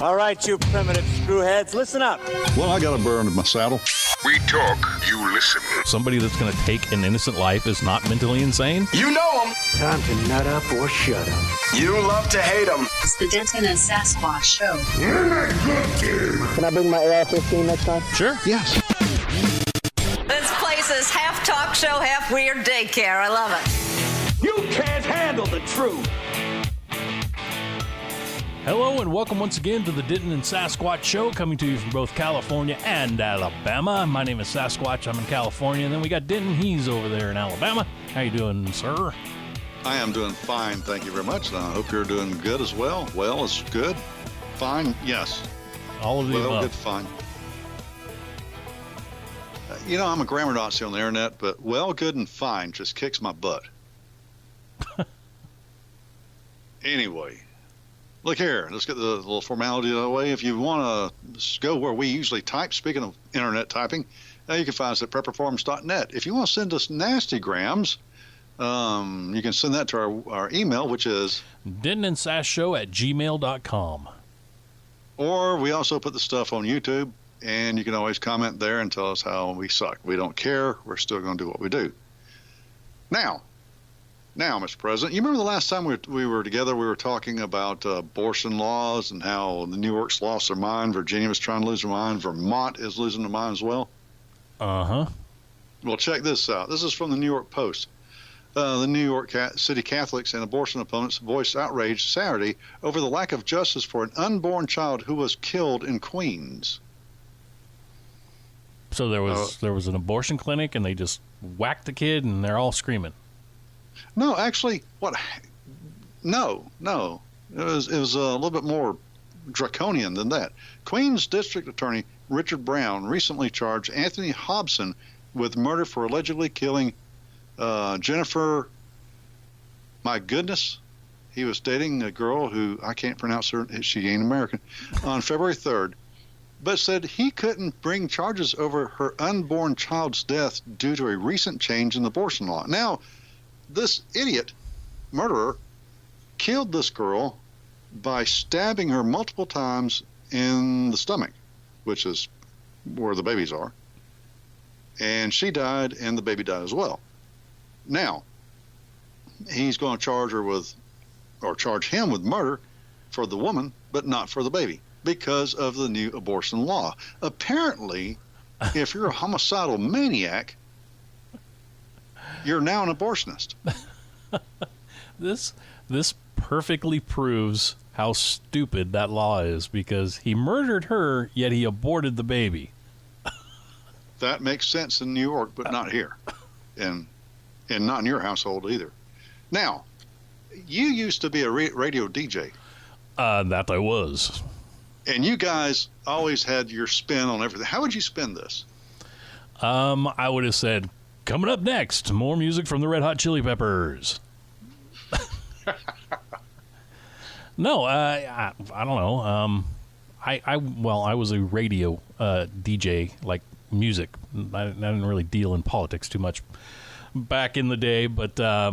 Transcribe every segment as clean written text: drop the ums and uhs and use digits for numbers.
All right, you primitive screwheads, listen up. Well, I got a burr under my saddle. We talk, you listen. Somebody that's going to take an innocent life is not mentally insane? You know them. Time to nut up or shut up. You love to hate them. It's the Denton and Sasquatch Show. Can I bring my AR-15 next time? Sure. Yes. This place is half talk show, half weird daycare. I love it. You can't handle the truth. Hello and welcome once again to the Denton and Sasquatch Show, coming to you from both California and Alabama. My name is Sasquatch. I'm in California, and then we got Denton. He's over there in Alabama. How you doing, sir? I am doing fine, thank you very much. And I hope you're doing good as well. Well is good. Fine, yes. All of the Well, above. good, fine. You know, I'm a grammar Nazi on the internet, but well, good, and fine just kicks my butt. Anyway. Look here, let's get the little formality out of the way. If you want to go where we usually type, speaking of internet typing, you can find us at prepperforms.net. If you want to send us nasty grams, you can send that to our email, which is DentonandSassShow@gmail.com. Or we also put the stuff on YouTube, and you can always comment there and tell us how we suck. We don't care. We're still going to do what we do. Now, Mr. President, you remember the last time we were together, we were talking about abortion laws and how the New York's lost their mind, Virginia was trying to lose their mind, Vermont is losing their mind as well? Uh-huh. Well, check this out. This is from the New York Post. The New York City Catholics and abortion opponents voiced outrage Saturday over the lack of justice for an unborn child who was killed in Queens. So there was an abortion clinic, and they just whacked the kid, and they're all screaming. No, actually, what? No. It was a little bit more draconian than that. Queens District Attorney Richard Brown recently charged Anthony Hobson with murder for allegedly killing Jennifer. My goodness, he was dating a girl who I can't pronounce her. She ain't American. On February 3rd, but said he couldn't bring charges over her unborn child's death due to a recent change in abortion law. Now, this idiot murderer killed this girl by stabbing her multiple times in the stomach, which is where the babies are. And she died, and the baby died as well. Now, he's going to charge him with murder for the woman, but not for the baby, because of the new abortion law. Apparently, if you're a homicidal maniac, you're now an abortionist. This perfectly proves how stupid that law is, because he murdered her, yet he aborted the baby. That makes sense in New York, but not here. And not in your household either. Now, you used to be a radio DJ. That I was. And you guys always had your spin on everything. How would you spin this? I would have said, coming up next, more music from the Red Hot Chili Peppers. No, I don't know. I was a radio DJ, like music. I didn't really deal in politics too much back in the day, but yeah,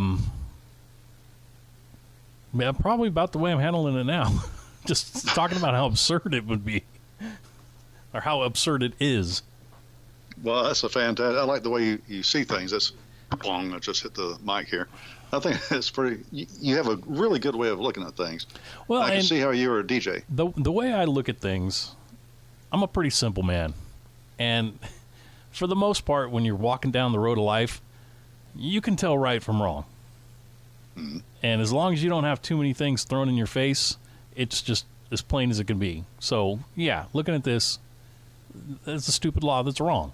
probably about the way I'm handling it now. Just talking about how absurd it would be, or how absurd it is. Well, that's a fantastic. I like the way you see things. That's long. I just hit the mic here. I think it's pretty. You have a really good way of looking at things. Well, I can see how you were a DJ. The way I look at things, I'm a pretty simple man, and for the most part, when you're walking down the road of life, you can tell right from wrong. Mm-hmm. And as long as you don't have too many things thrown in your face, it's just as plain as it can be. So, yeah, looking at this, it's a stupid law that's wrong.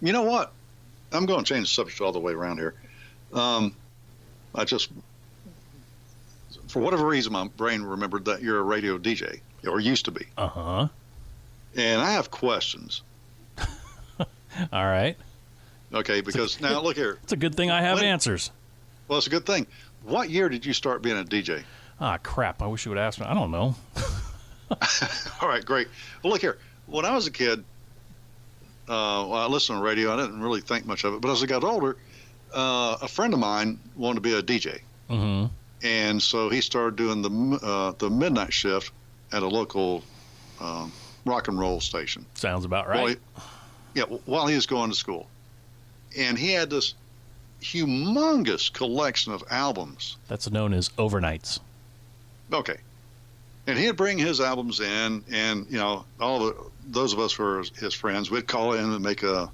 You know what? I'm going to change the subject all the way around here. I just, for whatever reason, my brain remembered that you're a radio DJ, or used to be. Uh-huh. And I have questions. All right. Okay, because now, look here. It's a good thing I have answers. Well, it's a good thing. What year did you start being a DJ? Ah, crap. I wish you would ask me. I don't know. All right, great. Well, look here. When I was a kid, I listened to radio. I didn't really think much of it. But as I got older, a friend of mine wanted to be a DJ. Mm-hmm. And so he started doing the midnight shift at a local rock and roll station. Sounds about right. While he was going to school. And he had this humongous collection of albums. That's known as overnights. Okay. And he'd bring his albums in, and, those of us who were his friends, we'd call in and make a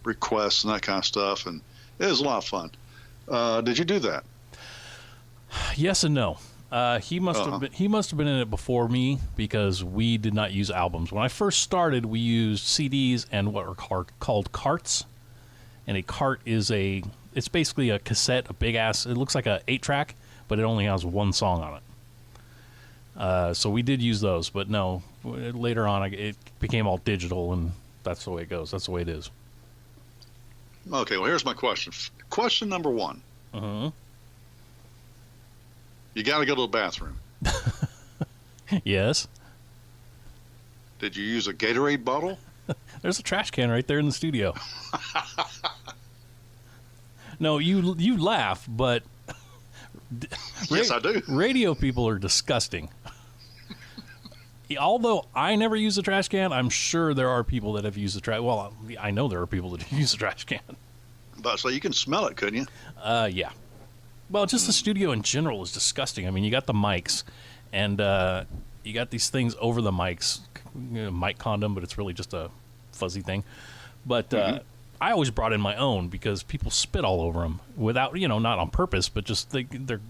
request and that kind of stuff, and it was a lot of fun. Did you do that? Yes and no. He must have been in it before me because we did not use albums. When I first started, we used CDs and what are called carts. And a cart is it's basically a cassette, a big ass. It looks like a 8-track, but it only has one song on it. So we did use those, but no. Later on, it became all digital, and that's the way it goes. That's the way it is. Okay. Well, here's my question. Question number one. You got to go to the bathroom. Yes. Did you use a Gatorade bottle? There's a trash can right there in the studio. No, you laugh, but yes, I do. Radio people are disgusting. Although I never use a trash can, I'm sure there are people that have used the trash. Well, I know there are people that use the trash can. But so you can smell it, couldn't you? Yeah. Well, just the studio in general is disgusting. I mean, you got the mics, and you got these things over the mics, mic condom, but it's really just a fuzzy thing. But I always brought in my own because people spit all over them without, not on purpose, but just they're,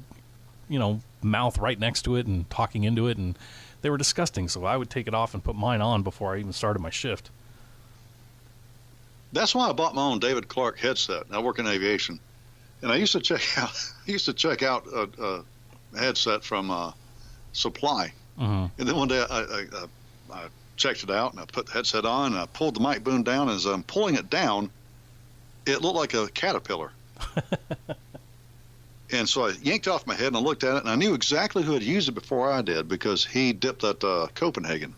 mouth right next to it and talking into it, and they were disgusting. So I would take it off and put mine on before I even started my shift. That's why I bought my own David Clark headset. I work in aviation, and I used to check out a headset from Supply, and then one day I checked it out and I put the headset on and I pulled the mic boom down. As I'm pulling it down, it looked like a caterpillar. And so I yanked it off my head and I looked at it, and I knew exactly who had used it before I did because he dipped at Copenhagen.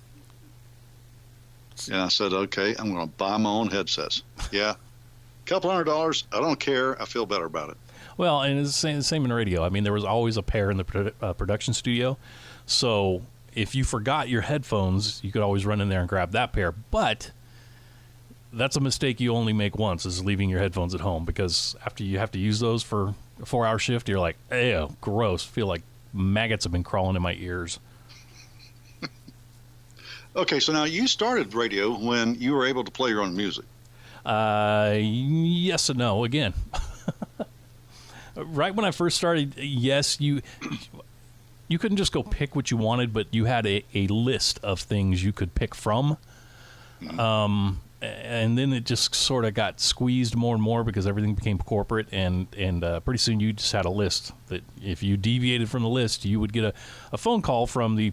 And I said, okay, I'm going to buy my own headsets. Yeah. $200. I don't care. I feel better about it. Well, and it's the same in radio. I mean, there was always a pair in the production studio. So if you forgot your headphones, you could always run in there and grab that pair. But that's a mistake you only make once, is leaving your headphones at home, because after you have to use those for a 4-hour shift, you're like, ew, gross. Feel like maggots have been crawling in my ears. Okay, so now you started radio when you were able to play your own music. Yes and no. Again, right when I first started, yes, you couldn't just go pick what you wanted, but you had a list of things you could pick from. And then it just sort of got squeezed more and more because everything became corporate, and pretty soon you just had a list that if you deviated from the list, you would get a phone call from the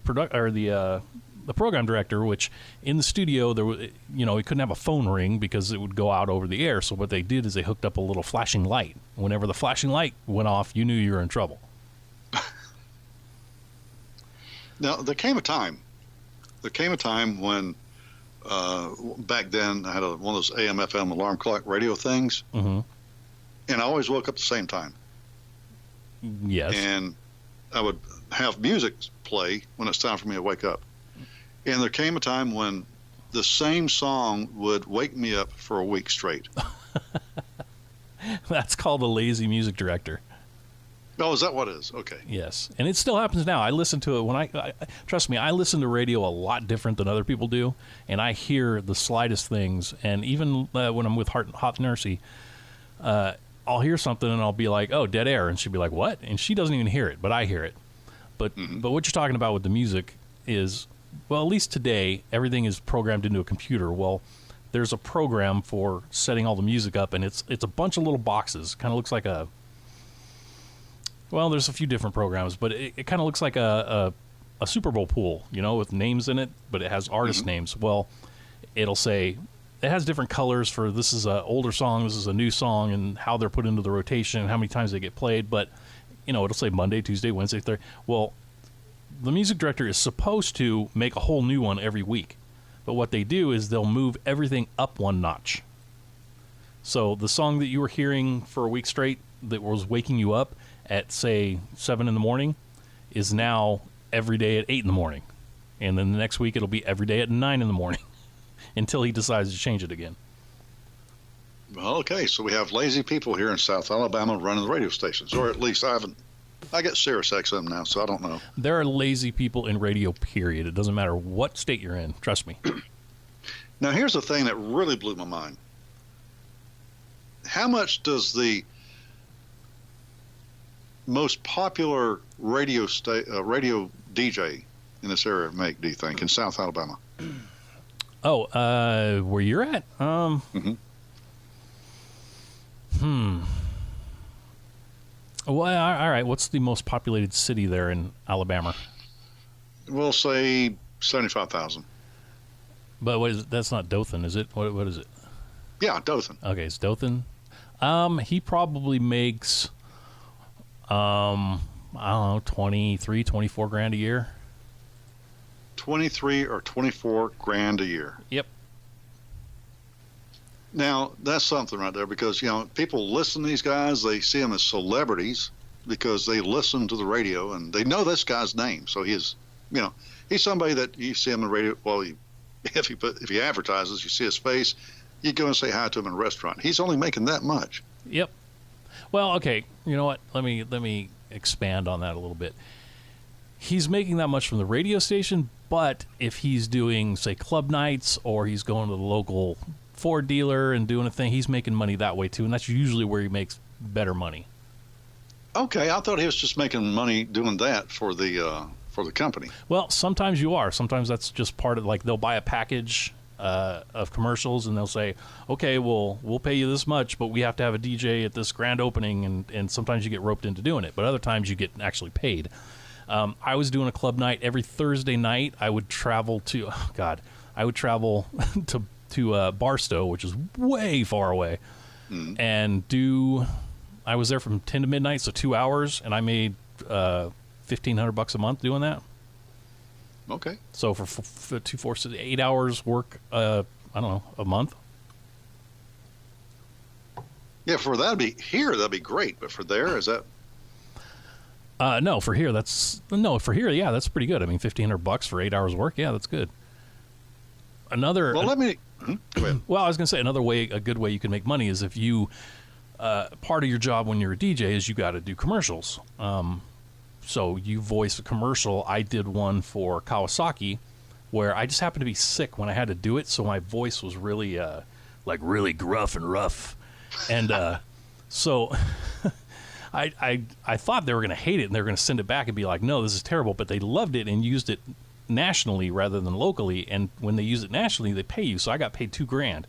program director, which in the studio there was, he couldn't have a phone ring because it would go out over the air. So what they did is they hooked up a little flashing light. Whenever the flashing light went off, you knew you were in trouble. Now there came a time when back then I had one of those AM/FM alarm clock radio things, and I always woke up at the same time. Yes. And I would have music play when it's time for me to wake up. And there came a time when the same song would wake me up for a week straight. That's called a lazy music director. Oh, is that what it is? Okay. Yes, and it still happens now. I listen to it when I trust me, I listen to radio a lot different than other people do, and I hear the slightest things. And even when I'm with Hot Nursey, I'll hear something and I'll be like, "Oh, dead air," and she'll be like, "What?" And she doesn't even hear it, but I hear it. But what you're talking about with the music is, well, at least today, everything is programmed into a computer. Well, there's a program for setting all the music up, and it's a bunch of little boxes. Kind of looks like well, there's a few different programs, but it kind of looks like a Super Bowl pool, with names in it, but it has artist names. Well, it'll say, it has different colors for this is an older song, this is a new song, and how they're put into the rotation, and how many times they get played. But, it'll say Monday, Tuesday, Wednesday, Thursday. Well, the music director is supposed to make a whole new one every week. But what they do is they'll move everything up one notch. So the song that you were hearing for a week straight that was waking you up, at, say, 7 in the morning is now every day at 8 in the morning. And then the next week it'll be every day at 9 in the morning until he decides to change it again. Well, okay, so we have lazy people here in South Alabama running the radio stations, or at least I get Sirius XM now, so I don't know. There are lazy people in radio, period. It doesn't matter what state you're in. Trust me. Now, here's the thing that really blew my mind. How much does the most popular radio DJ in this area make, do you think, in South Alabama? Oh, where you're at? Well, all right. What's the most populated city there in Alabama? We'll say 75,000. But what is it? That's not Dothan, is it? What is it? Yeah, Dothan. Okay, it's Dothan. He probably makes, I don't know, 23, 24 grand a year. 23 or 24 grand a year. Yep. Now, that's something right there because, people listen to these guys. They see them as celebrities because they listen to the radio and they know this guy's name. So he's somebody that you see him in the radio. Well, if he advertises, you see his face, you go and say hi to him in a restaurant. He's only making that much. Yep. Well, okay. You know what? Let me expand on that a little bit. He's making that much from the radio station, but if he's doing, say, club nights or he's going to the local Ford dealer and doing a thing, he's making money that way too, and that's usually where he makes better money. Okay, I thought he was just making money doing that for the company. Well, sometimes you are. Sometimes that's just part of, like, they'll buy a package of commercials and they'll say, okay, we'll pay you this much, but we have to have a DJ at this grand opening, and sometimes you get roped into doing it, but other times you get actually paid. I was doing a club night every Thursday night. I would travel to to Barstow, which is way far away, and I was there from 10 to midnight, so 2 hours, and I made $1,500 a month doing that. Okay. So for 2, 4, 6, 8 hours work, I don't know, a month. Yeah, that'd be great, but for there, is that? No, for here, yeah, that's pretty good. I mean, $1,500 for 8 hours work, yeah, that's good. Well, let me. Go ahead. Well, I was going to say a good way you can make money is if you part of your job when you're a DJ is you got to do commercials. So you voice a commercial. I did one for Kawasaki where I just happened to be sick when I had to do it, so my voice was really really gruff and rough, and so I thought they were going to hate it and they were going to send it back and be like, no, this is terrible, but they loved it and used it nationally rather than locally, and when they use it nationally they pay you, so I got paid $2,000.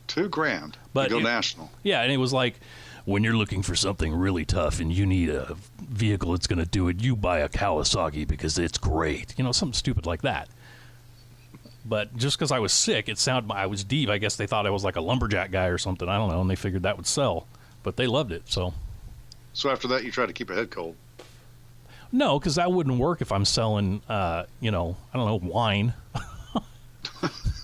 $2,000 but to go national. Yeah, and it was like, when you're looking for something really tough and you need a vehicle that's going to do it, you buy a Kawasaki because it's great, something stupid like that. But just because I was sick, I was deep. I guess they thought I was like a lumberjack guy or something, I don't know, and they figured that would sell, but they loved it. So after that you tried to keep a head cold. No, because that wouldn't work if I'm selling, I don't know, wine.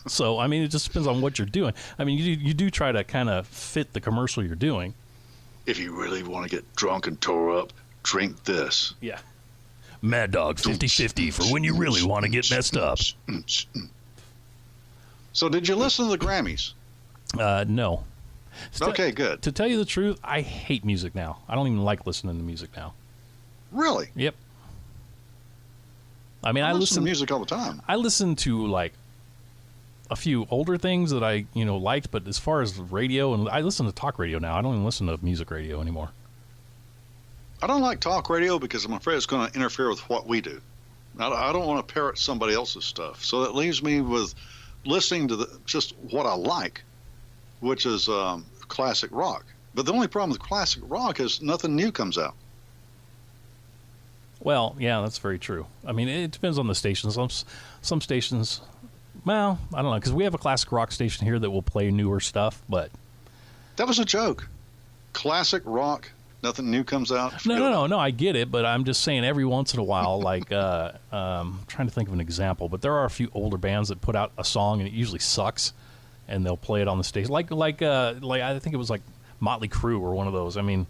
So, I mean, it just depends on what you're doing. I mean, you do try to kind of fit the commercial you're doing. If you really want to get drunk and tore up, drink this. Yeah. Mad Dog 50-50 for when you really want to get messed up. So did you listen to the Grammys? No. Okay, good. To tell you the truth, I hate music now. I don't even like listening to music now. Really? Yep. I mean, I listen to music all the time. I listen to like a few older things that I, liked, but as far as radio, and I listen to talk radio now. I don't even listen to music radio anymore. I don't like talk radio because I'm afraid it's going to interfere with what we do. I don't want to parrot somebody else's stuff. So that leaves me with listening to just what I like, which is classic rock. But the only problem with classic rock is nothing new comes out. Well, yeah, that's very true. I mean, it depends on the stations. Some stations, well, I don't know, because we have a classic rock station here that will play newer stuff, but... That was a joke. Classic rock, nothing new comes out. No, I get it, but I'm just saying every once in a while, like, trying to think of an example, but there are a few older bands that put out a song and it usually sucks, and they'll play it on the stage. Like I think it was like Motley Crue or one of those. I mean,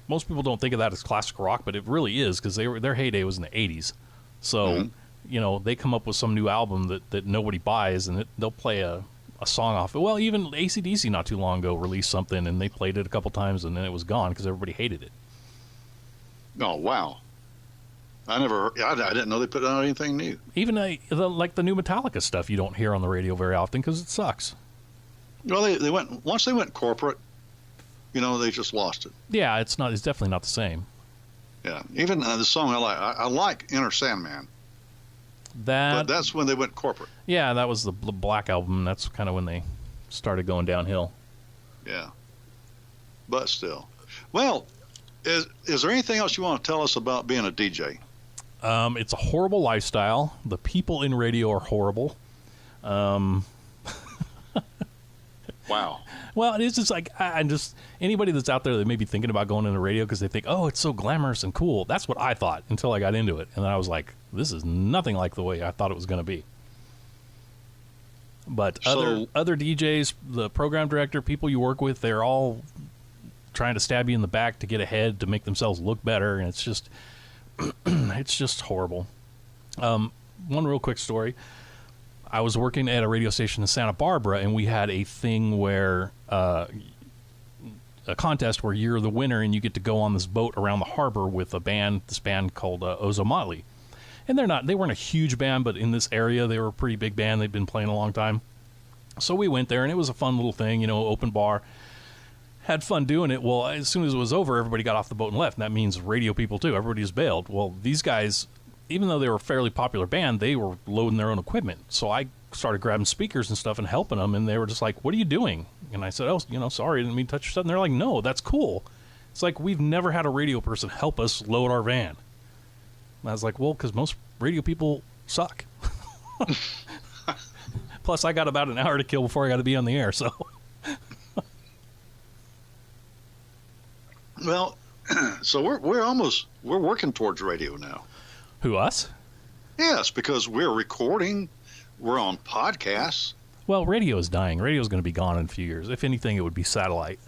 most people don't think of that as classic rock, but it really is, because their heyday was in the 80s. So, they come up with some new album that nobody buys, and they'll play a song off it. Well, even AC/DC not too long ago released something, and they played it a couple times, and then it was gone because everybody hated it. Oh, wow. I didn't know they put out anything new. Even like the new Metallica stuff you don't hear on the radio very often because it sucks. Well, once they went corporate, they just lost it. Yeah, it's definitely not the same. Yeah, even the song I like Inner Sandman. But that's when they went corporate. Yeah, that was the Black Album. That's kind of when they started going downhill. Yeah, but still. Well, is there anything else you want to tell us about being a DJ? It's a horrible lifestyle. The people in radio are horrible. Wow. Well, it's just like, anybody that's out there that may be thinking about going into radio because they think, oh, it's so glamorous and cool. That's what I thought until I got into it. And then I was like, this is nothing like the way I thought it was going to be. But other DJs, the program director, people you work with, they're all trying to stab you in the back to get ahead, to make themselves look better. And it's just, it's just horrible. One real quick story. I was working at a radio station in Santa Barbara, and we had a thing where a contest where you're the winner and you get to go on this boat around the harbor with this band called Ozomatli. And they weren't a huge band, but in this area they were a pretty big band. They'd been playing a long time. So we went there, and it was a fun little thing, open bar. Had fun doing it. Well, as soon as it was over, everybody got off the boat and left, and that means radio people too. Everybody just bailed. Well, these guys, even though they were a fairly popular band, they were loading their own equipment. So I started grabbing speakers and stuff and helping them, and they were just like, what are you doing? And I said, sorry, I didn't mean to touch your stuff. And they're like, no, that's cool. It's like, we've never had a radio person help us load our van. And I was like, well, because most radio people suck. Plus, I got about an hour to kill before I got to be on the air, so... Well, so we're working towards radio now. Who, us? Yes, because we're recording, we're on podcasts. Well, radio is dying. Radio is going to be gone in a few years. If anything, it would be satellite.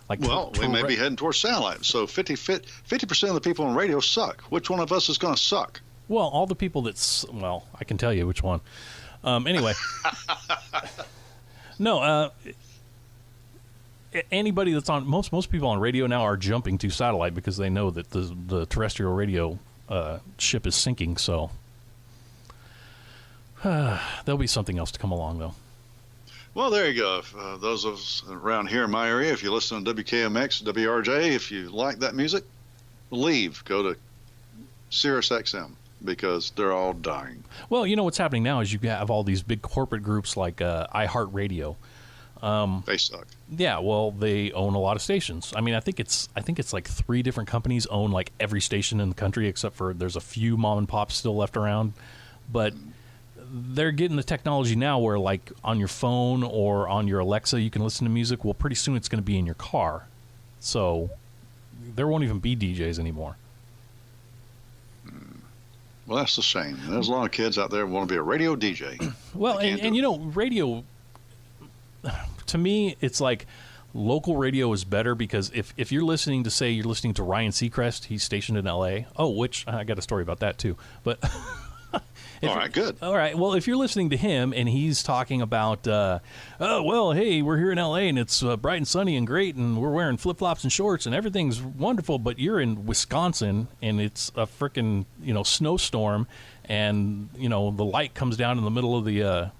We may be heading towards satellite. So 50% of the people on radio suck. Which one of us is going to suck? Well, all the people I can tell you which one. Anyway. No, anybody that's on most people on radio now are jumping to satellite because they know that the terrestrial radio ship is sinking. So there'll be something else to come along, though. Well, there you go. Those of us around here in my area, if you listen to WKMX, WRJ, if you like that music, go to Sirius XM because they're all dying. Well, what's happening now is you have all these big corporate groups like iHeartRadio. They suck. Yeah, well, they own a lot of stations. I mean, I think it's like 3 different companies own like every station in the country, except for there's a few mom and pops still left around. But they're getting the technology now where, like, on your phone or on your Alexa, you can listen to music. Well, pretty soon it's going to be in your car, so there won't even be DJs anymore. Well, that's a shame. There's a lot of kids out there who want to be a radio DJ. Well, and radio. To me, it's like local radio is better because if you're listening to Ryan Seacrest, he's stationed in L.A. Oh, which I got a story about that too. But all right, good. All right, well, if you're listening to him and he's talking about, hey, we're here in L.A. and it's bright and sunny and great and we're wearing flip-flops and shorts and everything's wonderful, but you're in Wisconsin and it's a frickin' snowstorm and the light comes down in the middle of the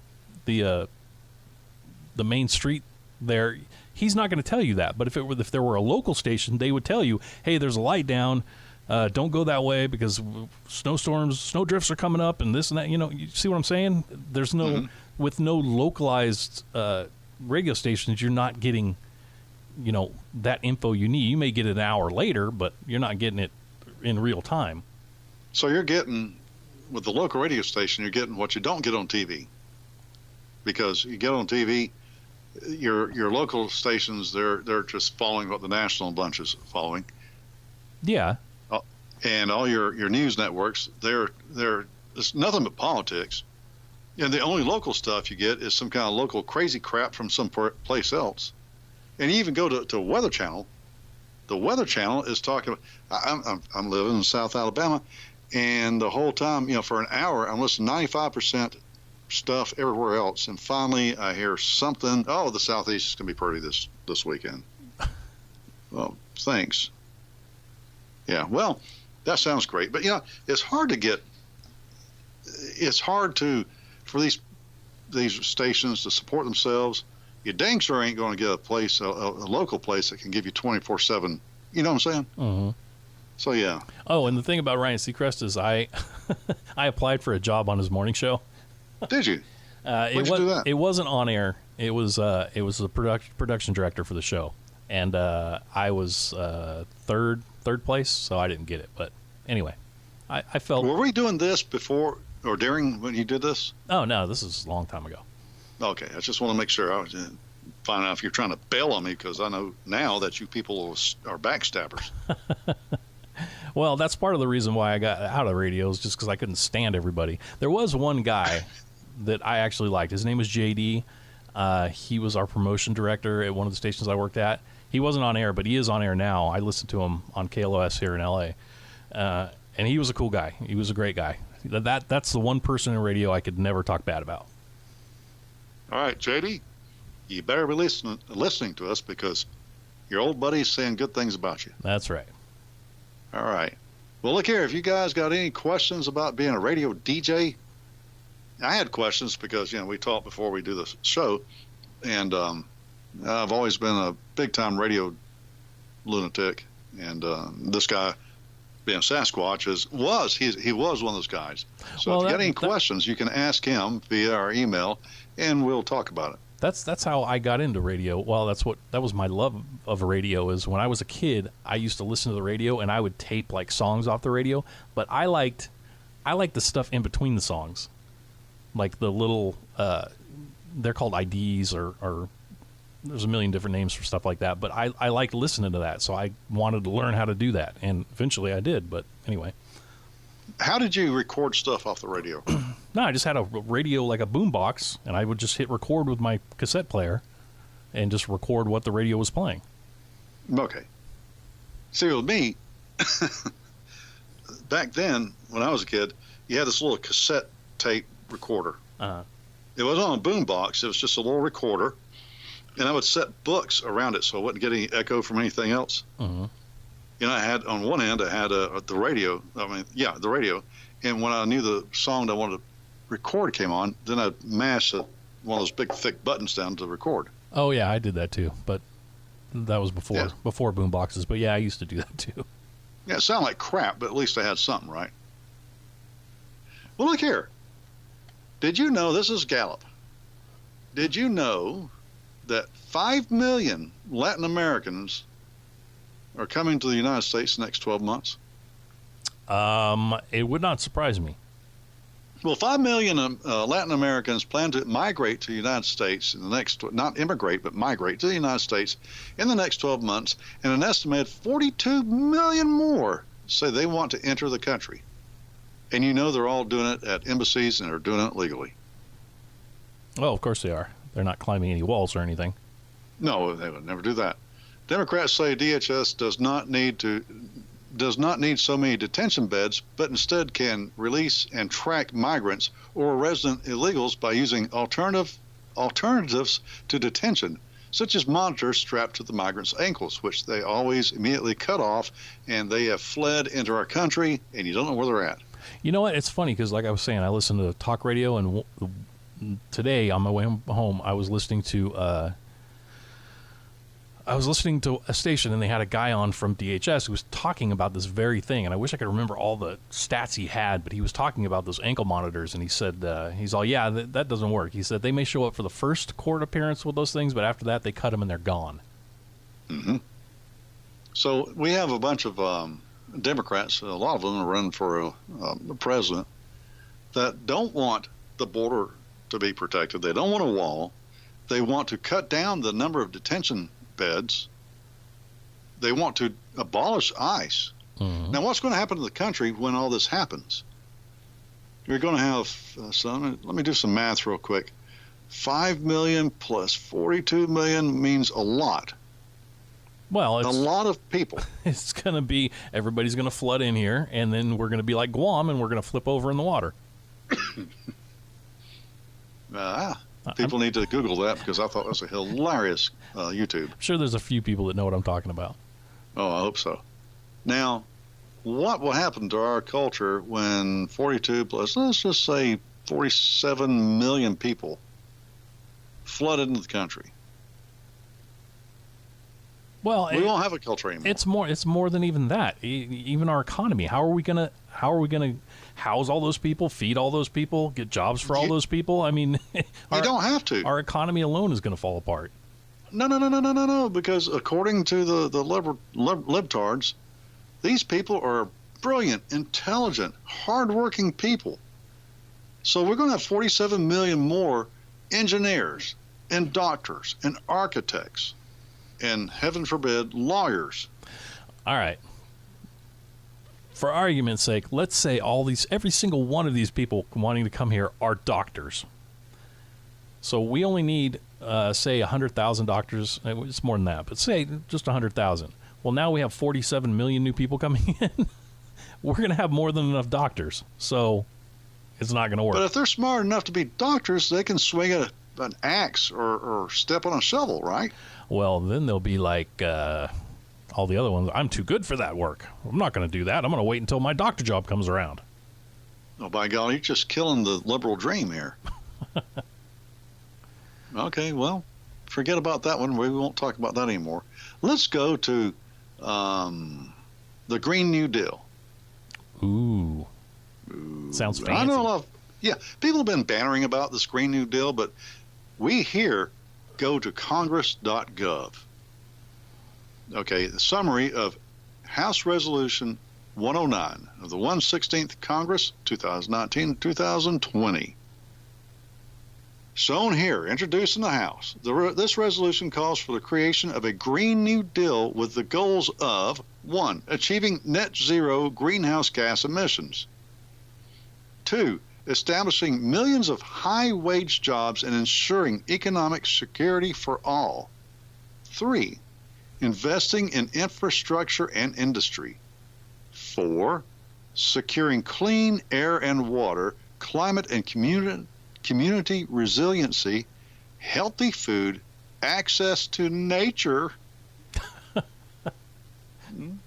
main street there, he's not going to tell you that. But if there were a local station, they would tell you, hey, there's a light down, don't go that way because snow drifts are coming up and this and that. You see what I'm saying? There's no with no localized radio stations, you're not getting that info you need. You may get it an hour later, but you're not getting it in real time. So you're getting, with the local radio station, you're getting what you don't get on TV. Because you get on TV, your local stations, they're just following what the national bunch is following. Yeah. And all your news networks, it's nothing but politics. And the only local stuff you get is some kind of local crazy crap from some place else. And you even go to Weather Channel, the Weather Channel is talking. I'm living in South Alabama, and the whole time, for an hour, I'm listening 95% stuff everywhere else, and finally I hear something. Oh, the Southeast is going to be pretty this weekend. Well, thanks. Yeah, well, that sounds great, but it's hard to get. It's hard for these stations to support themselves. You dang sure ain't going to get a local place that can give you 24/7. You know what I'm saying? Mm-hmm. So yeah. Oh, and the thing about Ryan Seacrest is I applied for a job on his morning show. Did you? Where'd you do that? It wasn't on air. It was the production director for the show, and I was third place, so I didn't get it. But anyway, I felt. Were we doing this before or during when you did this? Oh no, this is a long time ago. Okay, I just want to make sure I was find out if you're trying to bail on me, because I know now that you people are backstabbers. Well, that's part of the reason why I got out of radio, is just because I couldn't stand everybody. There was one guy that I actually liked. His name was JD. He was our promotion director at one of the stations I worked at. He wasn't on air, but he is on air now. I listen to him on KLOS here in LA. And he was a cool guy. He was a great guy. That's the one person in radio I could never talk bad about. All right, JD, you better be listening to us, because your old buddy's saying good things about you. That's right. All right. Well, look here. If you guys got any questions about being a radio DJ, I had questions because, we talked before we do this show, and I've always been a big-time radio lunatic, and this guy, being Sasquatch, he was one of those guys. So if you got any questions, you can ask him via our email, and we'll talk about it. That's how I got into radio. Well, that was my love of radio. Is when I was a kid, I used to listen to the radio, and I would tape like songs off the radio. But I liked the stuff in between the songs, like the little they're called IDs or there's a million different names for stuff like that. But I liked listening to that, so I wanted to learn how to do that, and eventually I did. But anyway. How did you record stuff off the radio? No, I just had a radio, like a boom box, and I would just hit record with my cassette player and just record what the radio was playing. Okay. See, with me, back then, when I was a kid, you had this little cassette tape recorder. Uh-huh. It wasn't on a boom box. It was just a little recorder, and I would set books around it so I wouldn't get any echo from anything else. Mm-hmm. I had, on one end, I had the radio. The radio. And when I knew the song that I wanted to record came on, then I'd mash one of those big, thick buttons down to record. Oh, yeah, I did that too. But that was before boom boxes. But, yeah, I used to do that too. Yeah, it sounded like crap, but at least I had something, right? Well, look here. Did you know, this is Gallup, did you know that 5 million Latin Americans are coming to the United States in the next 12 months? It would not surprise me. Well, 5 million Latin Americans plan to migrate to the United States in the next, not immigrate, but migrate to the United States in the next 12 months, and an estimated 42 million more say they want to enter the country. And they're all doing it at embassies, and they're doing it legally. Well, of course they are. They're not climbing any walls or anything. No, they would never do that. Democrats say DHS does not need so many detention beds, but instead can release and track migrants or resident illegals by using alternatives to detention, such as monitors strapped to the migrants' ankles, which they always immediately cut off, and they have fled into our country, and you don't know where they're at. You know what? It's funny because, like I was saying, I listen to talk radio, and today on my way home, I was listening to a station, and they had a guy on from DHS who was talking about this very thing. And I wish I could remember all the stats he had, but he was talking about those ankle monitors, and he said, that doesn't work. He said they may show up for the first court appearance with those things, but after that, they cut them and they're gone. Mm-hmm. So we have a bunch of Democrats, a lot of them are running for a president, that don't want the border to be protected. They don't want a wall. They want to cut down the number of detention beds. They want to abolish ICE. Mm-hmm. Now, what's going to happen to the country when all this happens? You're going to have, let me do some math real quick. 5 million plus 42 million means a lot. Well, A lot of people. it's going to be, everybody's going to flood in here, and then we're going to be like Guam, and we're going to flip over in the water. People need to Google that because I thought it was a hilarious YouTube. I'm sure there's a few people that know what I'm talking about. Oh, I hope so. Now, what will happen to our culture when 42 plus, let's just say 47 million people flood into the country? Well, We won't have a culture anymore. it's more than even that. Even our economy. How are we gonna house all those people, feed all those people, get jobs for all those people? I mean, you don't have to. Our economy alone is going to fall apart. No, because according to the libtards, these people are brilliant, intelligent, hardworking people. So we're going to have 47 million more engineers and doctors and architects and, heaven forbid, lawyers. All right. For argument's sake, let's say every single one of these people wanting to come here are doctors. So we only need, say, 100,000 doctors. It's more than that, but say just 100,000. Well, now we have 47 million new people coming in. We're going to have more than enough doctors. So it's not going to work. But if they're smart enough to be doctors, they can swing an axe or step on a shovel, right? Well, then they'll be like all the other ones. I'm too good for that work. I'm not going to do that. I'm going to wait until my doctor job comes around. Oh, by golly, you're just killing the liberal dream here. Okay, well, forget about that one. We won't talk about that anymore. Let's go to the Green New Deal. Ooh. Sounds fancy. I know people have been bantering about this Green New Deal, but we here go to congress.gov. Okay, the summary of House Resolution 109 of the 116th Congress, 2019-2020. Shown here, introduced in the House, this resolution calls for the creation of a Green New Deal with the goals of 1. Achieving net zero greenhouse gas emissions. 2. Establishing millions of high-wage jobs and ensuring economic security for all. 3. Investing in infrastructure and industry. 4. Securing clean air and water, climate and community resiliency, healthy food, access to nature, and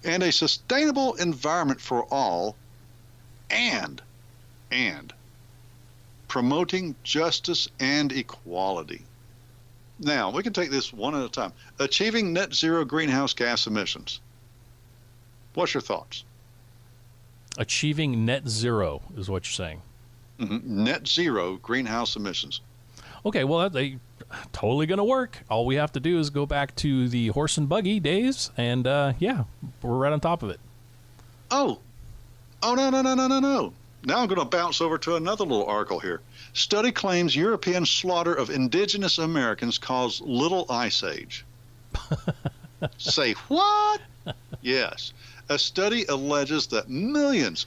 a sustainable environment for all, and promoting justice and equality. Now, we can take this one at a time. Achieving net zero greenhouse gas emissions. What's your thoughts? Achieving net zero is what you're saying. Net zero greenhouse emissions. Okay, well, they totally going to work. All we have to do is go back to the horse and buggy days, and we're right on top of it. Oh, no. Now I'm going to bounce over to another little article here. Study claims European slaughter of indigenous Americans caused Little Ice Age. Say what? Yes. A study alleges that millions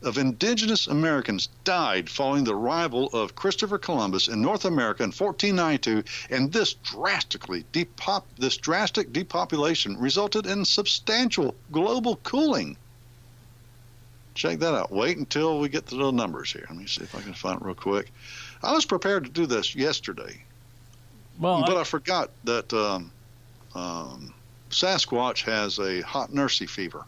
of indigenous Americans died following the arrival of Christopher Columbus in North America in 1492, and this drastic depopulation resulted in substantial global cooling. Check that out. Wait until we get to the numbers here. Let me see if I can find it real quick. I was prepared to do this yesterday, but I forgot that Sasquatch has a hot nursey fever.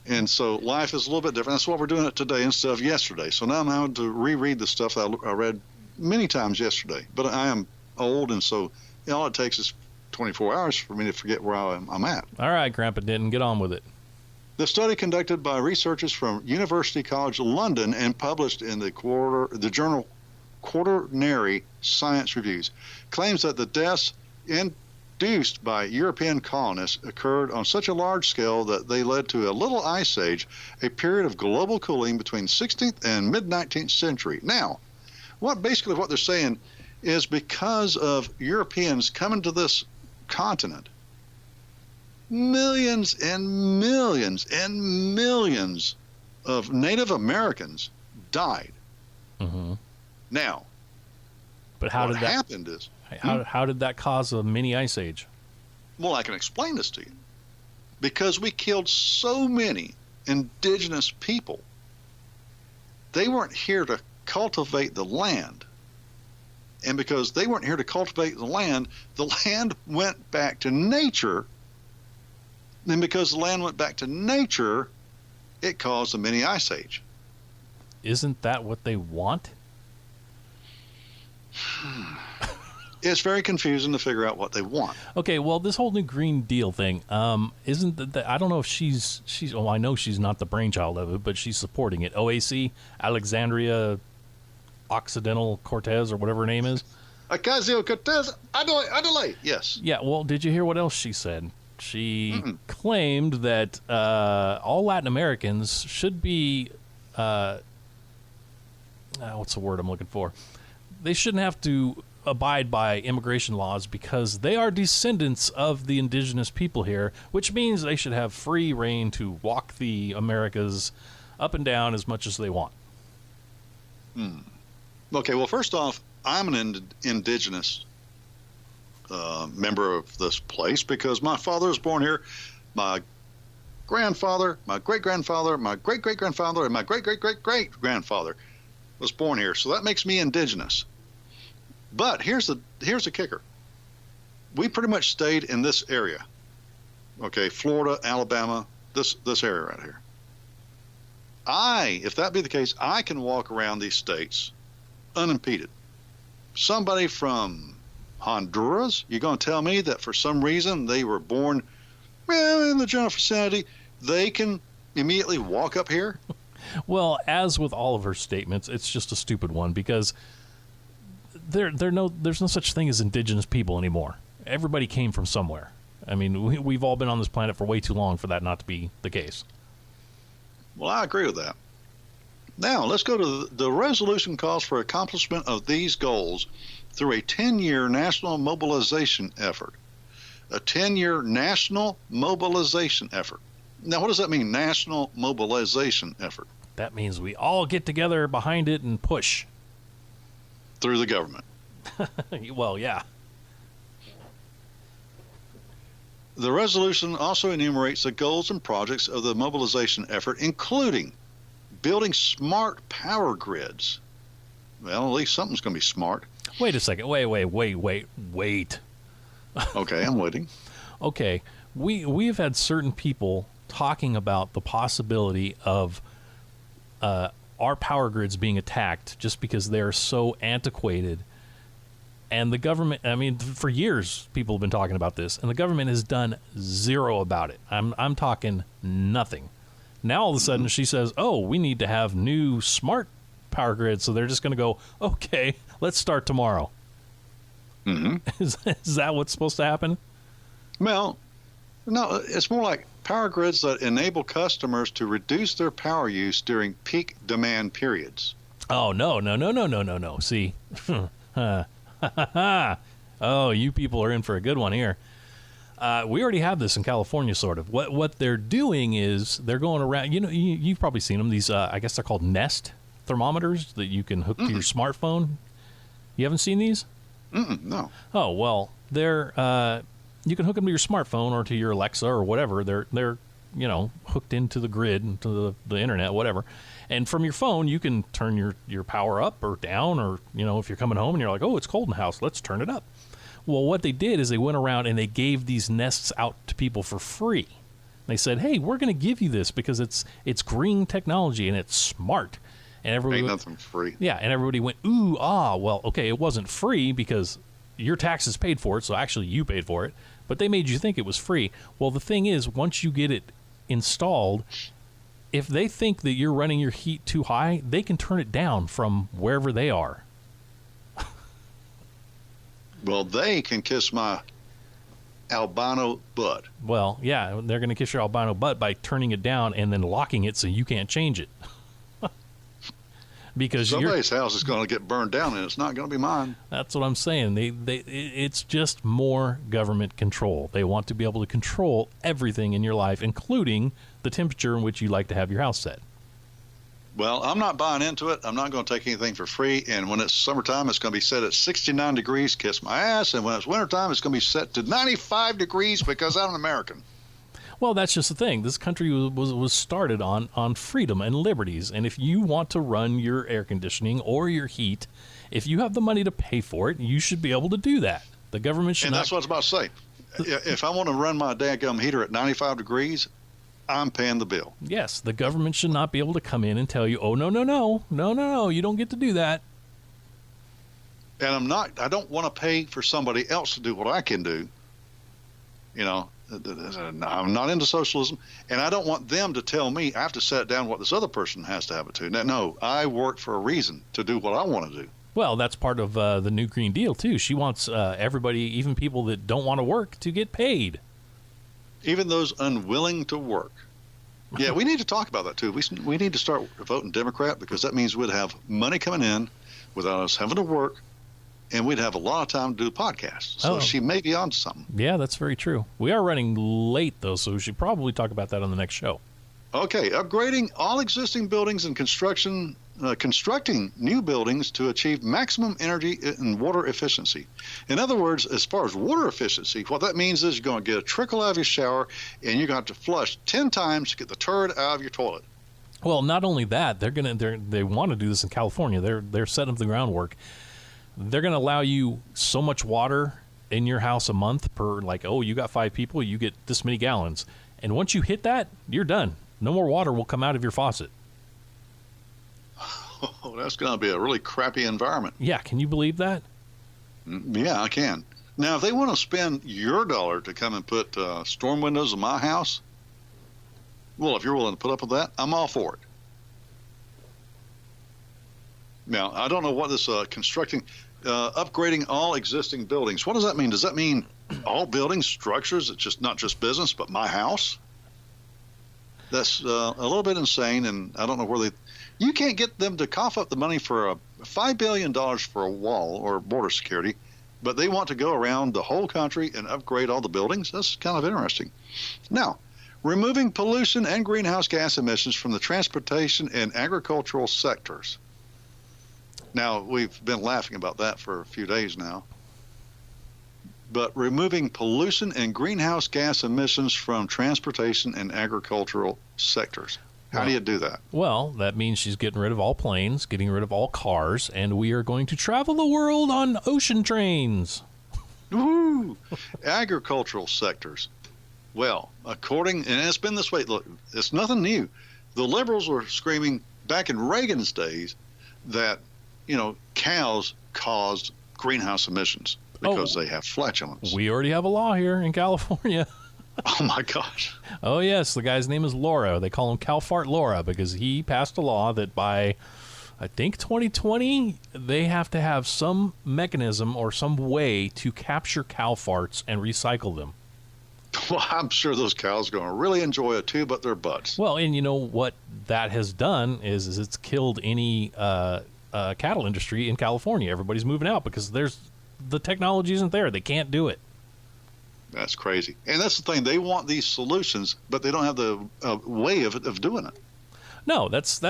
And so life is a little bit different. That's why we're doing it today instead of yesterday. So now I'm having to reread the stuff I read many times yesterday. But I am old, and so all it takes is 24 hours for me to forget where I'm at. All right, Grandpa Denton, get on with it. The study, conducted by researchers from University College London and published in the journal Quaternary Science Reviews, claims that the deaths induced by European colonists occurred on such a large scale that they led to a little ice age, a period of global cooling between 16th and mid-19th century. Now, what they're saying is because of Europeans coming to this continent, millions and millions and millions of Native Americans died. Mm-hmm. Now, but how How did that cause a mini ice age? Well, I can explain this to you. Because we killed so many indigenous people. They weren't here to cultivate the land. And because they weren't here to cultivate the land went back to nature. And because the land went back to nature, it caused a mini ice age. Isn't that what they want? It's very confusing to figure out what they want. Okay, well, this whole new Green Deal thing, isn't that I don't know if she's well, I know she's not the brainchild of it, but she's supporting it. OAC, Alexandria Occidental Cortez, or whatever her name is. Ocasio-Cortez, Adelaide, yes. Yeah, well, did you hear what else she said? She claimed that all Latin Americans should be, what's the word I'm looking for? They shouldn't have to abide by immigration laws because they are descendants of the indigenous people here, which means they should have free reign to walk the Americas up and down as much as they want. Okay, well, first off, I'm an indigenous member of this place because my father was born here. My grandfather, my great-grandfather, my great-great-grandfather, and my great-great-great-great-grandfather was born here. So that makes me indigenous. But here's the kicker. We pretty much stayed in this area. Okay, Florida, Alabama, this area right here. If that be the case, I can walk around these states unimpeded. Somebody from Honduras, you're going to tell me that for some reason they were born, well, in the general vicinity, they can immediately walk up here? Well, as with all of her statements, it's just a stupid one because there's no such thing as indigenous people anymore. Everybody came from somewhere. I mean, we've all been on this planet for way too long for that not to be the case. Well, I agree with that. Now, let's go to the resolution calls for accomplishment of these goals through a 10-year national mobilization effort. A 10-year national mobilization effort. Now, what does that mean, national mobilization effort? That means we all get together behind it and push. Through the government. Well, yeah. The resolution also enumerates the goals and projects of the mobilization effort, including building smart power grids. Well, at least something's going to be smart. Wait a second. Wait. Okay, I'm waiting. Okay, we've had certain people talking about the possibility of our power grids being attacked just because they're so antiquated. And the government, I mean, for years people have been talking about this, and the government has done zero about it. I'm talking nothing. Now all of a sudden she says, oh, we need to have new smart power grids, so they're just going to go, okay, let's start tomorrow. Mm-hmm. Is that what's supposed to happen? Well, no, it's more like power grids that enable customers to reduce their power use during peak demand periods. Oh, no. See, oh, you people are in for a good one here. We already have this in California, sort of. What they're doing is they're going around. You know, you've probably seen them. These, I guess they're called Nest thermometers that you can hook to your smartphone. You haven't seen these? No. Oh well, they're you can hook them to your smartphone or to your Alexa or whatever. They're hooked into the grid, into the internet, whatever. And from your phone, you can turn your power up or down, or if you're coming home and you're like, oh, it's cold in the house, let's turn it up. Well, what they did is they went around and they gave these Nests out to people for free. They said, hey, we're going to give you this because it's green technology and it's smart. And everybody ain't nothing free. Yeah, and everybody went, ooh, well, okay, it wasn't free because your taxes paid for it, so actually you paid for it, but they made you think it was free. Well, the thing is, once you get it installed, if they think that you're running your heat too high, they can turn it down from wherever they are. Well, they can kiss my albino butt. Well, yeah, they're going to kiss your albino butt by turning it down and then locking it so you can't change it. Because somebody's house is going to get burned down, and it's not going to be mine. That's what I'm saying. It's just more government control. They want to be able to control everything in your life, including the temperature in which you like to have your house set. Well, I'm not buying into it. I'm not going to take anything for free. And when it's summertime, it's going to be set at 69 degrees, kiss my ass. And when it's wintertime, it's going to be set to 95 degrees because I'm an American. Well, that's just the thing. This country was started on freedom and liberties. And if you want to run your air conditioning or your heat, if you have the money to pay for it, you should be able to do that. The government should And not. that's what I was about to say. If I want to run my dadgum heater at 95 degrees, I'm paying the bill. Yes, the government should not be able to come in and tell you, oh, no, you don't get to do that. And I don't want to pay for somebody else to do what I can do. You know, I'm not into socialism, and I don't want them to tell me I have to set down what this other person has to have it to. No, I work for a reason to do what I want to do. Well, that's part of the new Green Deal, too. She wants everybody, even people that don't want to work, to get paid. Even those unwilling to work. Yeah, we need to talk about that, too. We need to start voting Democrat because that means we'd have money coming in without us having to work, and we'd have a lot of time to do the podcast. So she may be on something. Yeah, that's very true. We are running late, though, so we should probably talk about that on the next show. Okay, upgrading all existing buildings and constructing new buildings to achieve maximum energy and water efficiency. In other words, as far as water efficiency, what that means is you're going to get a trickle out of your shower, and you're going to have to flush 10 times to get the turd out of your toilet. Well, not only that, they want to do this in California. They're setting up the groundwork. They're going to allow you so much water in your house a month per, like, oh, you got 5 people, you get this many gallons. And once you hit that, you're done. No more water will come out of your faucet. Oh, that's going to be a really crappy environment. Yeah, can you believe that? Yeah, I can. Now, if they want to spend your dollar to come and put storm windows in my house, well, if you're willing to put up with that, I'm all for it. Now, I don't know what this upgrading all existing buildings. What does that mean? Does that mean all buildings, structures? It's just not just business, but my house? That's a little bit insane, and I don't know where you can't get them to cough up the money for $5 billion for a wall or border security, but they want to go around the whole country and upgrade all the buildings. That's kind of interesting. Now, removing pollution and greenhouse gas emissions from the transportation and agricultural sectors. Now, we've been laughing about that for a few days now. But removing pollution and greenhouse gas emissions from transportation and agricultural sectors. How do you do that? Well, that means she's getting rid of all planes, getting rid of all cars, and we are going to travel the world on ocean trains. Woo! Agricultural sectors. Well, and it's been this way. Look, it's nothing new. The liberals were screaming back in Reagan's days that, cows caused greenhouse emissions because they have flatulence. We already have a law here in California. Oh, my gosh. Oh, yes. The guy's name is Laura. They call him CalFart Laura because he passed a law that by, I think, 2020, they have to have some mechanism or some way to capture cow farts and recycle them. Well, I'm sure those cows are going to really enjoy it, too, but their butts. Well, and you know what that has done is it's killed any cattle industry in California. Everybody's moving out because the technology isn't there. They can't do it. That's crazy. And that's the thing. They want these solutions, but they don't have the way of doing it. No, that's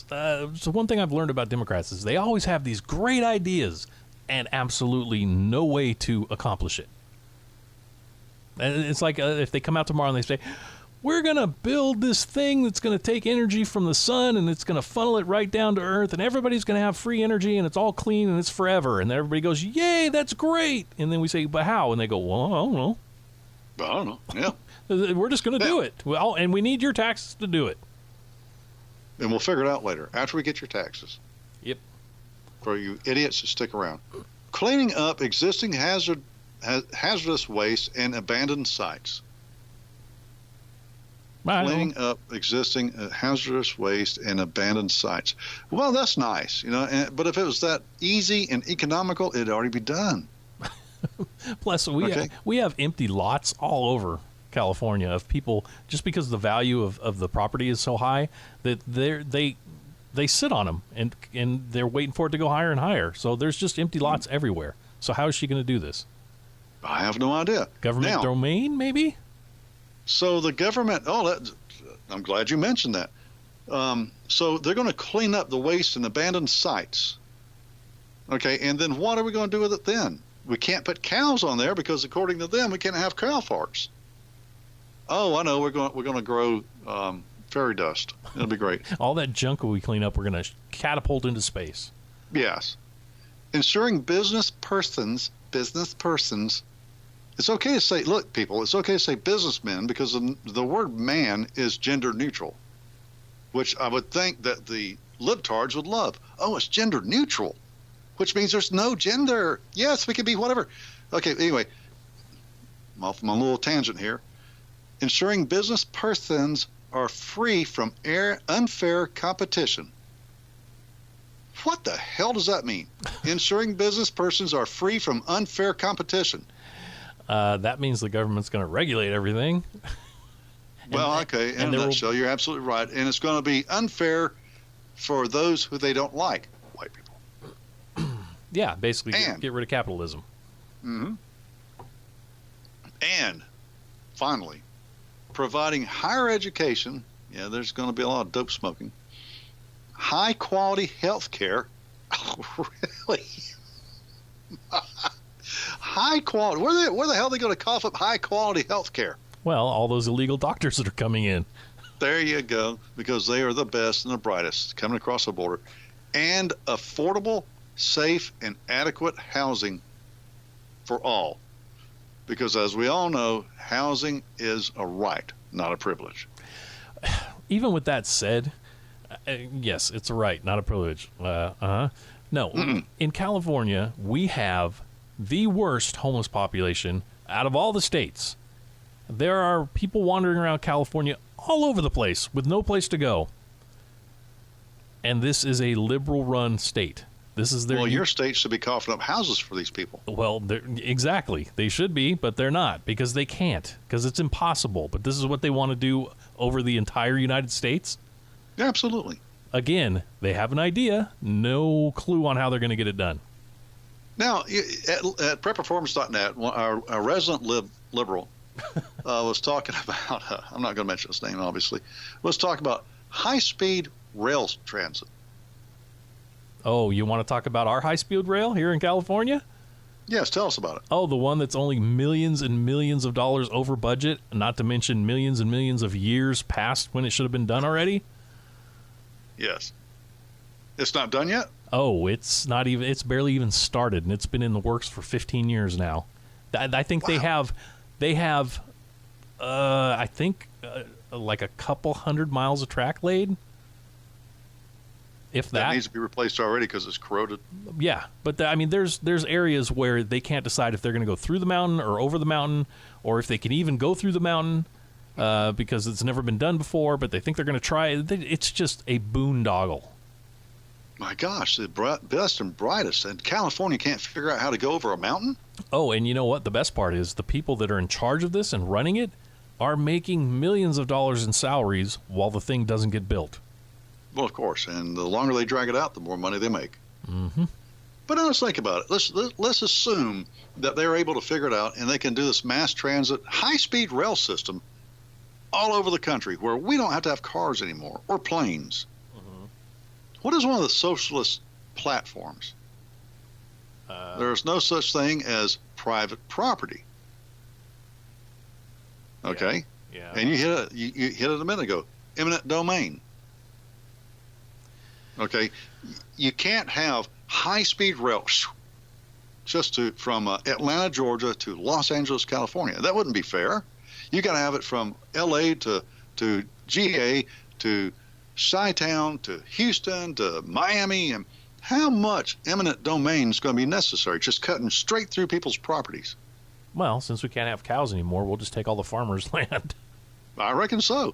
so one thing I've learned about Democrats is they always have these great ideas and absolutely no way to accomplish it. And it's like if they come out tomorrow and they say, we're going to build this thing that's going to take energy from the sun and it's going to funnel it right down to Earth and everybody's going to have free energy and it's all clean and it's forever. And then everybody goes, yay, that's great. And then we say, but how? And they go, well, I don't know. I don't know. Yeah. We're just going to do it. Well, and we need your taxes to do it. And we'll figure it out later, after we get your taxes. Yep. For you idiots to stick around. Cleaning up existing hazardous waste and abandoned sites. Cleaning up existing hazardous waste and abandoned sites. Well, that's nice, but if it was that easy and economical, it'd already be done. Plus, we have empty lots all over California of people, just because the value of the property is so high that they sit on them and they're waiting for it to go higher and higher. So there's just empty lots everywhere. So how is she going to do this? I have no idea. Government domain, maybe? So the government, I'm glad you mentioned that. So they're going to clean up the waste and abandoned sites. Okay, and then what are we going to do with it then? We can't put cows on there because according to them, we can't have cow farts. Oh, I know. We're going to grow fairy dust. It'll be great. All that junk we clean up, we're going to catapult into space. Yes. Ensuring business persons. It's okay to say, look, people, it's okay to say businessmen because the word man is gender neutral, which I would think that the libtards would love. Oh, it's gender neutral, which means there's no gender. Yes, we can be whatever. Okay, anyway, I'm off my little tangent here. Ensuring business persons are free from unfair competition. What the hell does that mean? Ensuring business persons are free from unfair competition. That means the government's going to regulate everything. Well, okay, in a nutshell, you're absolutely right. And it's going to be unfair for those who they don't like, white people. Yeah, basically get rid of capitalism. Mm-hmm. And finally, providing higher education. Yeah, there's going to be a lot of dope smoking. High quality health care. Oh, really? High quality. Where the hell are they going to cough up high quality health care? Well, all those illegal doctors that are coming in. There you go, because they are the best and the brightest coming across the border. And affordable, safe, and adequate housing for all. Because as we all know, housing is a right, not a privilege. Even with that said, yes, it's a right, not a privilege. No, in California, we have the worst homeless population out of all the states. There are people wandering around California all over the place with no place to go. And this is a liberal-run state. This is their. Well, your state should be coughing up houses for these people. Well, exactly. They should be, but they're not because they can't, because it's impossible. But this is what they want to do over the entire United States? Yeah, absolutely. Again, they have an idea, no clue on how they're going to get it done. Now, at prepperformance.net, our resident liberal was talking about, I'm not going to mention his name, obviously, was talking about high-speed rail transit. Oh, you want to talk about our high-speed rail here in California? Yes, tell us about it. Oh, the one that's only millions and millions of dollars over budget, not to mention millions and millions of years past when it should have been done already? Yes. It's not done yet? Oh, it's barely even started, and it's been in the works for 15 years now. I think they have, I think, like a couple 100 miles of track laid. If that needs to be replaced already because it's corroded. Yeah, but there's areas where they can't decide if they're going to go through the mountain or over the mountain, or if they can even go through the mountain because it's never been done before. But they think they're going to try it. It's just a boondoggle. My gosh, the best and brightest, and California can't figure out how to go over a mountain? Oh, and you know what? The best part is the people that are in charge of this and running it are making millions of dollars in salaries while the thing doesn't get built. Well, of course, and the longer they drag it out, the more money they make. Mm-hmm. But now let's think about it. Let's assume that they're able to figure it out and they can do this mass transit, high-speed rail system all over the country where we don't have to have cars anymore or planes. Mm-hmm. What is one of the socialist platforms? There's no such thing as private property. Okay? Yeah. And you hit it a minute ago. Eminent domain. Okay, you can't have high-speed rail just from Atlanta, Georgia to Los Angeles, California. That wouldn't be fair. You got to have it from L.A. to GA to Chi-Town to Houston to Miami. And how much eminent domain is going to be necessary? Just cutting straight through people's properties. Well, since we can't have cows anymore, we'll just take all the farmers' land. I reckon so.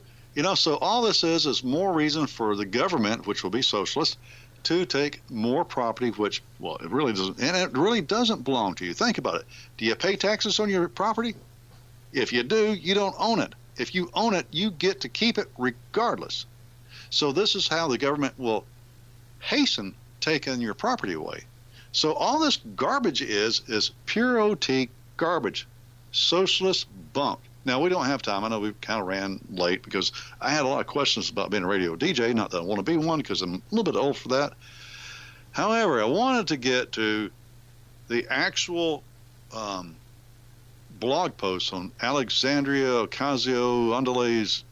So all this is more reason for the government, which will be socialist, to take more property, which, well, it really doesn't, and it really doesn't belong to you. Think about it. Do you pay taxes on your property? If you do, you don't own it. If you own it, you get to keep it regardless. So this is how the government will hasten taking your property away. So all this garbage is pure OT garbage, socialist bunk. Now, we don't have time. I know we kind of ran late because I had a lot of questions about being a radio DJ. Not that I want to be one because I'm a little bit old for that. However, I wanted to get to the actual blog post on Alexandria Ocasio-Cortez's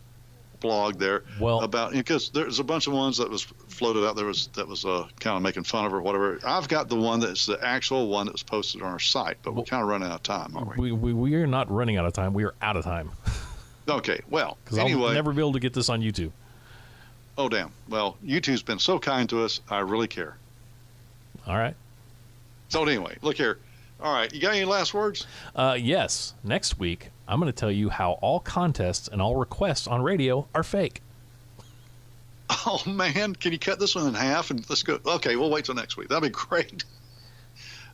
blog there about, because there's a bunch of ones that was floated out there that was kind of making fun of her or whatever. I've got the one that's the actual one that was posted on our site, but we're kind of running out of time, aren't we? We are not running out of time. We are out of time. Okay, well, Because anyway. I'll never be able to get this on YouTube. Oh, damn. Well, YouTube's been so kind to us, I really care. All right. So anyway, look here. All right, you got any last words? Yes. Next week, I'm going to tell you how all contests and all requests on radio are fake. Oh, man, can you cut this one in half and let's go? Okay, we'll wait till next week. That'd be great.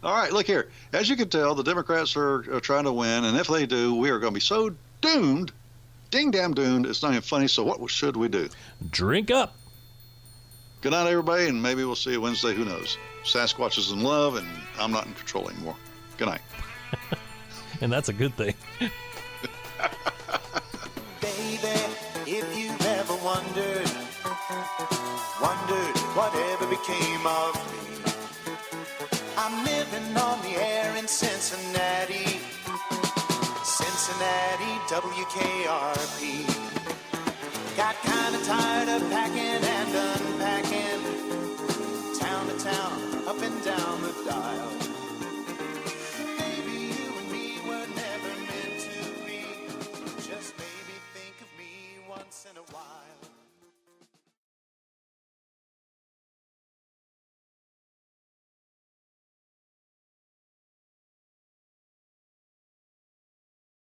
All right, look here. As you can tell, the Democrats are trying to win, and if they do, we are going to be so doomed, ding-damn doomed, it's not even funny, so what should we do? Drink up. Good night, everybody, and maybe we'll see you Wednesday. Who knows? Sasquatch is in love, and I'm not in control anymore. Good night. And that's a good thing. Baby, if you've ever wondered whatever became of me, I'm living on the air in Cincinnati, WKRP. Got kind of tired of packing and unpacking, town to town,